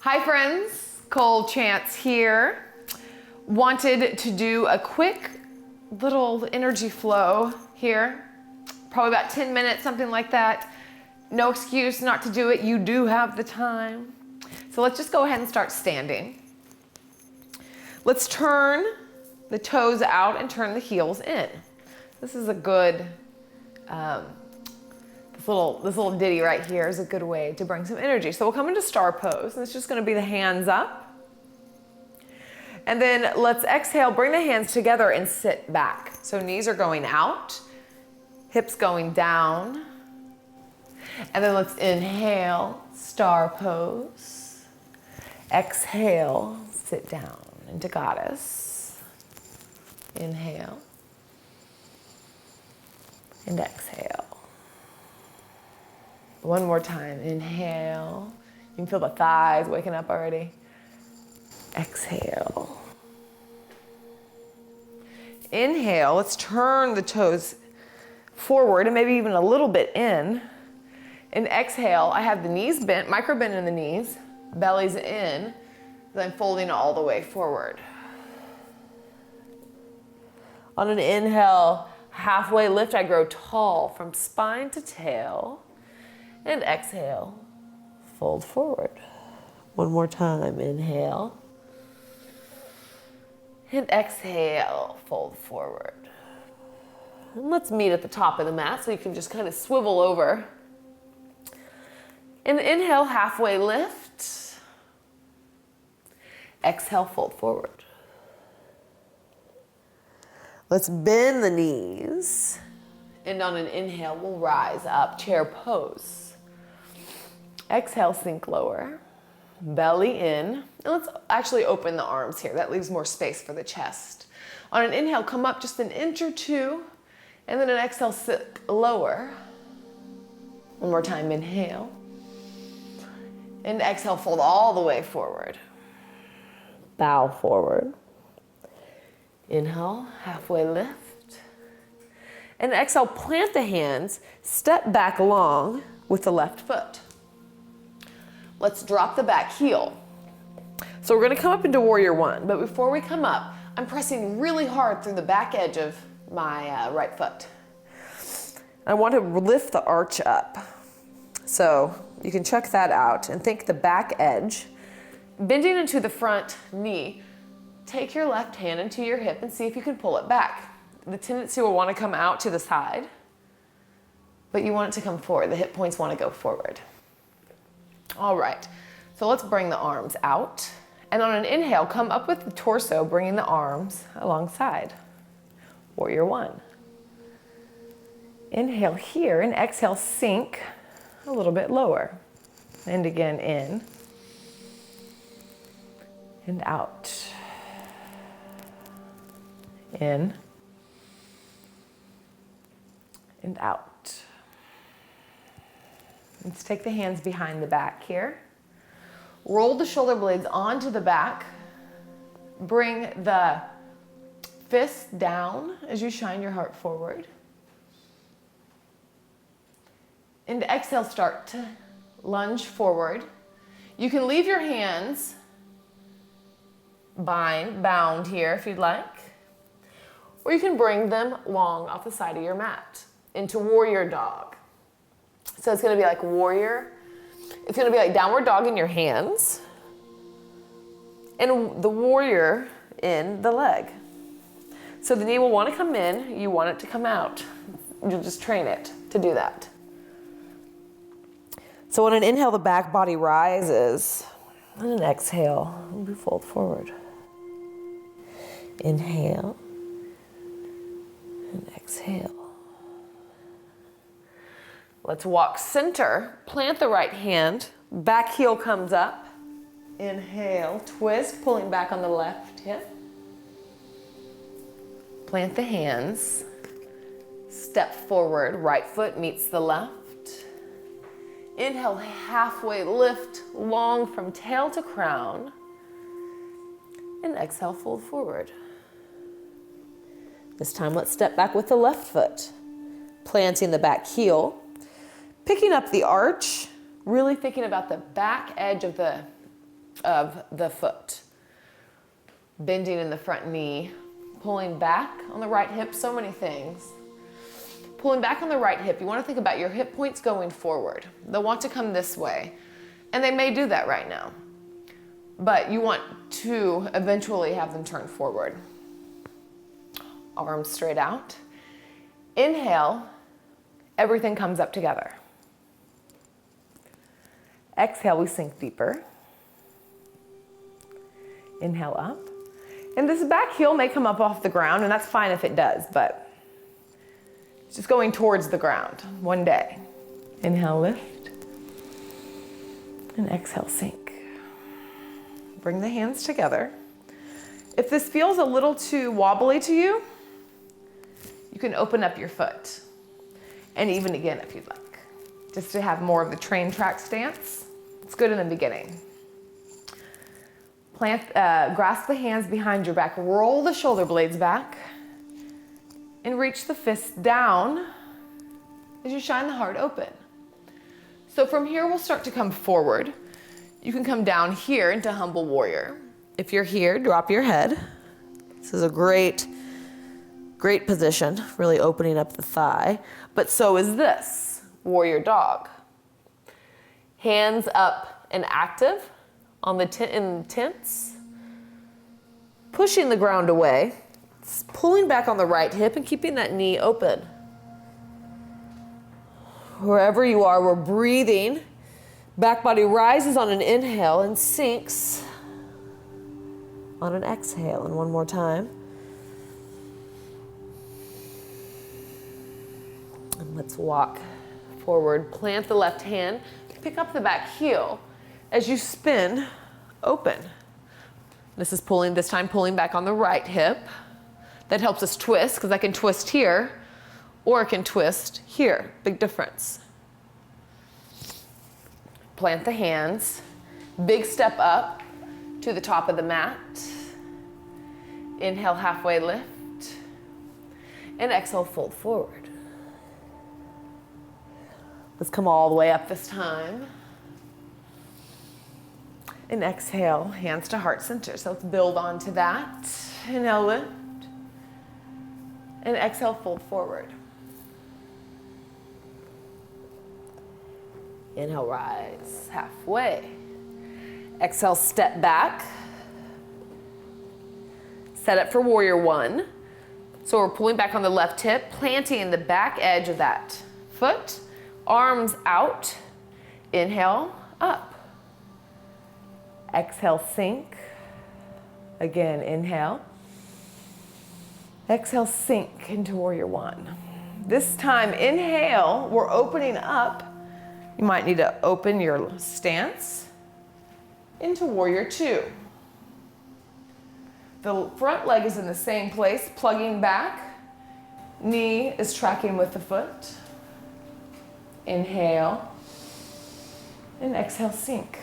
Hi friends, Cole Chance here. Wanted to do a quick little energy flow here. Probably about 10 minutes, something like that. No excuse not to do it, you do have the time. So let's just go ahead and start standing. Let's turn the toes out and turn the heels in. This is a good, this little ditty right here is a good way to bring some energy. So we'll come into star pose, and it's just gonna be the hands up. And then let's exhale, bring the hands together and sit back. So knees are going out, hips going down. And then let's inhale, star pose. Exhale, sit down into goddess. Inhale. And exhale. One more time, inhale. You can feel the thighs waking up already. Exhale. Inhale, let's turn the toes forward and maybe even a little bit in. And exhale, I have the knees bent, micro bend in the knees, belly's in, then folding all the way forward. On an inhale, halfway lift, I grow tall from spine to tail. And exhale, fold forward. One more time, inhale. And exhale, fold forward. And let's meet at the top of the mat so you can just kind of swivel over. And inhale, halfway lift. Exhale, fold forward. Let's bend the knees. And on an inhale, we'll rise up, chair pose. Exhale, sink lower, belly in. And let's actually open the arms here. That leaves more space for the chest. On an inhale, come up just an inch or two, and then an exhale, sink lower. One more time, inhale. And exhale, fold all the way forward. Bow forward. Inhale, halfway lift. And exhale, plant the hands, step back long with the left foot. Let's drop the back heel. So we're gonna come up into warrior one, but before we come up, I'm pressing really hard through the back edge of my right foot. I want to lift the arch up. So you can check that out and think the back edge. Bending into the front knee, take your left hand into your hip and see if you can pull it back. The tendency will want to come out to the side, but you want it to come forward. The hip points want to go forward. All right, so let's bring the arms out. And on an inhale, come up with the torso, bringing the arms alongside. Warrior one. Inhale here and exhale, sink a little bit lower. And again, in and out. In and out. Let's take the hands behind the back here. Roll the shoulder blades onto the back. Bring the fists down as you shine your heart forward. And exhale, start to lunge forward. You can leave your hands bound here if you'd like. Or you can bring them long off the side of your mat into warrior dog. So it's gonna be like warrior. It's gonna be like downward dog in your hands. And the warrior in the leg. So the knee will wanna come in, you want it to come out. You'll just train it to do that. So on an inhale, the back body rises. On an exhale, we fold forward. Inhale. And exhale. Let's walk center, plant the right hand, back heel comes up. Inhale, twist, pulling back on the left hip. Plant the hands, step forward, right foot meets the left. Inhale, halfway lift, long from tail to crown. And exhale, fold forward. This time, let's step back with the left foot, planting the back heel. Picking up the arch, really thinking about the back edge of the of the foot. Bending in the front knee, pulling back on the right hip, so many things. Pulling back on the right hip, you want to think about your hip points going forward. They'll want to come this way, and they may do that right now, but you want to eventually have them turn forward. Arms straight out. Inhale, everything comes up together. Exhale, we sink deeper. Inhale up. And this back heel may come up off the ground, and that's fine if it does, but it's just going towards the ground one day. Inhale, lift. And exhale, sink. Bring the hands together. If this feels a little too wobbly to you, you can open up your foot. And even again if you'd like. Just to have more of the train track stance. It's good in the beginning. Grasp the hands behind your back. Roll the shoulder blades back. And reach the fists down as you shine the heart open. So from here, we'll start to come forward. You can come down here into Humble Warrior. If you're here, drop your head. This is a great position, really opening up the thigh. But so is this, Warrior Dog. Hands up and active on the tense. Pushing the ground away. Pulling back on the right hip and keeping that knee open. Wherever you are, we're breathing. Back body rises on an inhale and sinks on an exhale. And one more time. And let's walk forward. Plant the left hand. Pick up the back heel as you spin open. This time pulling back on the right hip. That helps us twist, because I can twist here, or I can twist here. Big difference. Plant the hands. Big step up to the top of the mat. Inhale, halfway lift. And exhale, fold forward. Let's come all the way up this time. And exhale, hands to heart center. So let's build onto that. Inhale, lift. And exhale, fold forward. Inhale, rise halfway. Exhale, step back. Set up for Warrior One. So we're pulling back on the left hip, planting the back edge of that foot. Arms out. Inhale, up. Exhale, sink. Again, inhale. Exhale, sink into Warrior One. This time, inhale, we're opening up. You might need to open your stance into Warrior Two. The front leg is in the same place, plugging back. Knee is tracking with the foot. Inhale. And exhale, sink.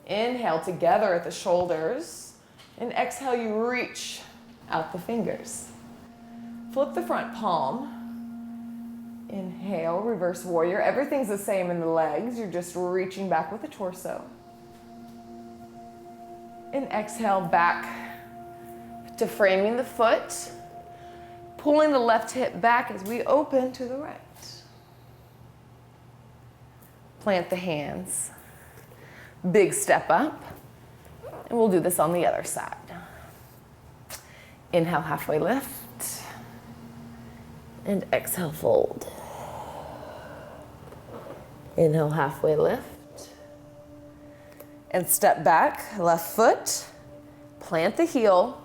Inhale together at the shoulders. And exhale, you reach out the fingers. Flip the front palm. Inhale, reverse warrior. Everything's the same in the legs. You're just reaching back with the torso. And exhale, back to framing the foot. Pulling the left hip back as we open to the right. Plant the hands. Big step up. And we'll do this on the other side. Inhale, halfway lift. And exhale, fold. Inhale, halfway lift. And step back, left foot. Plant the heel.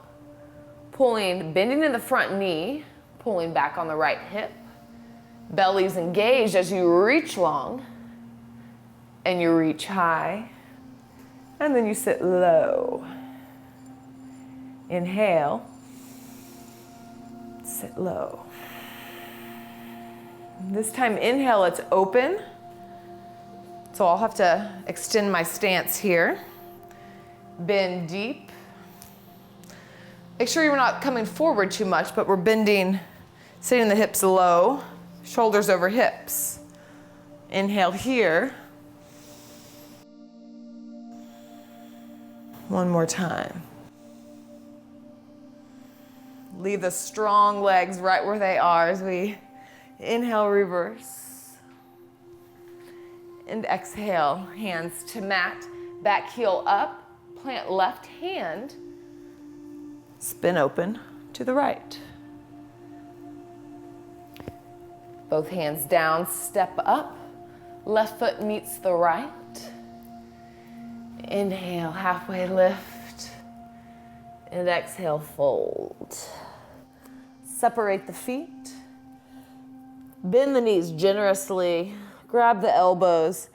Bending in the front knee. Pulling back on the right hip. Belly's engaged as you reach long. And you reach high. And then you sit low. Inhale. Sit low. This time, inhale, it's open. So I'll have to extend my stance here. Bend deep. Make sure you're not coming forward too much, but we're bending, sitting the hips low, shoulders over hips. Inhale here. One more time. Leave the strong legs right where they are as we inhale, reverse. And exhale, hands to mat, back heel up, plant left hand, spin open to the right. Both hands down, step up, left foot meets the right. Inhale, halfway lift, and exhale, fold. Separate the feet, bend the knees generously, grab the elbows,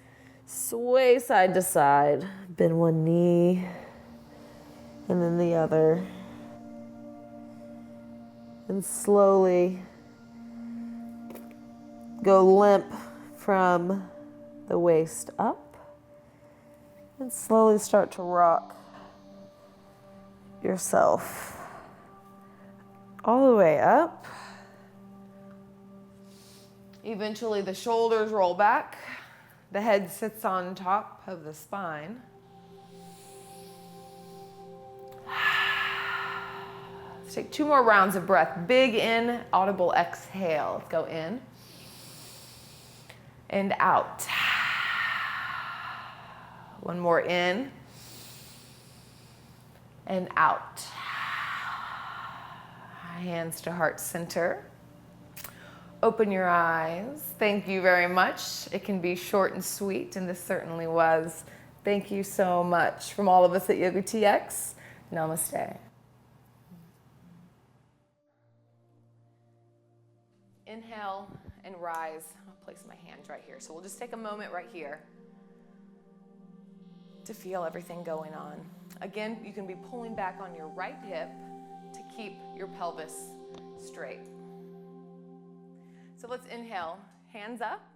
sway side to side, bend one knee, and then the other. And slowly go limp from the waist up. And slowly start to rock yourself all the way up. Eventually the shoulders roll back. The head sits on top of the spine. Let's take 2 more rounds of breath. Big in, audible exhale. Let's go in and out. One more in and out. Hands to heart center. Open your eyes. Thank you very much. It can be short and sweet, and this certainly was. Thank you so much. From all of us at YogaTX, namaste. Inhale and rise. I'll place my hands right here. So we'll just take a moment right here to feel everything going on. Again, you can be pulling back on your right hip to keep your pelvis straight. So let's inhale, hands up.